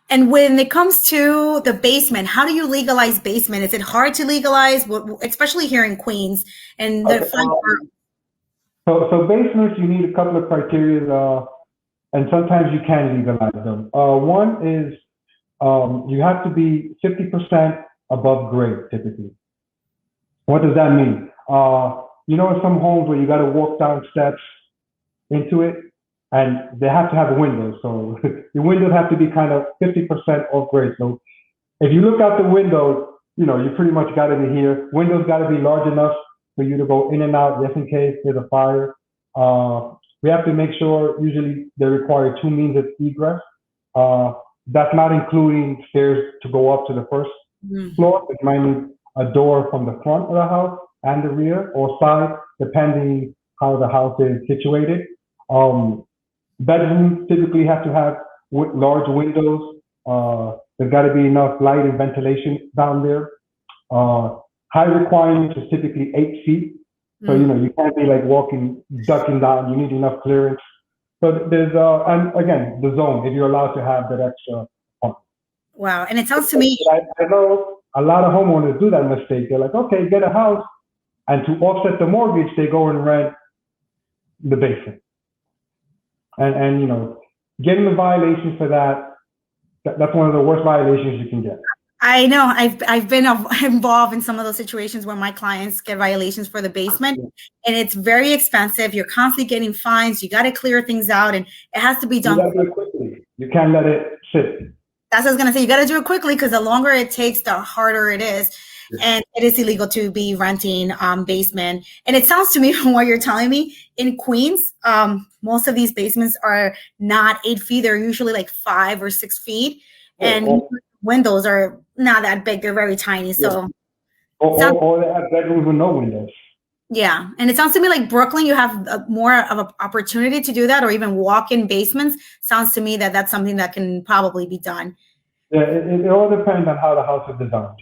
And when it comes to the basement, how do you legalize basement? Is it hard to legalize, especially here in Queens? And the so basements, you need a couple of criteria, and sometimes you can legalize them. One is you have to be 50% above grade, typically. What does that mean? Some homes where you got to walk down steps into it, and they have to have windows. So the windows have to be kind of 50% off grade. So if you look out the window, you pretty much got to be here. Windows got to be large enough for you to go in and out just in case there's a fire. We have to make sure usually they require 2 means of egress. That's not including stairs to go up to the first floor. It might need a door from the front of the house and the rear or side, depending how the house is situated. Bedrooms typically have to have large windows. There's got to be enough light and ventilation down there. High requirements is typically 8 feet. So, you can't be like ducking down. You need enough clearance. So there's, and again, the zone, if you're allowed to have that extra pump. Wow. And it sounds to me. I know a lot of homeowners do that mistake. They're like, okay, get a house. And to offset the mortgage, they go and rent the basement. And getting the violation for that's one of the worst violations you can get. I know. I've been involved in some of those situations where my clients get violations for the basement, and it's very expensive. You're constantly getting fines. You got to clear things out, and it has to be done. You got to do it quickly. You can't let it sit. That's what I was going to say. You got to do it quickly because the longer it takes, the harder it is. Yeah. And it is illegal to be renting basement. And it sounds to me from what you're telling me, in Queens, most of these basements are not 8 feet. They're usually like 5 or 6 feet. And windows are not that big. They're very tiny. So, or they have bedrooms with no windows. Yeah. And it sounds to me like Brooklyn, you have more of an opportunity to do that, or even walk-in basements. Sounds to me that that's something that can probably be done. Yeah, it all depends on how the house is designed.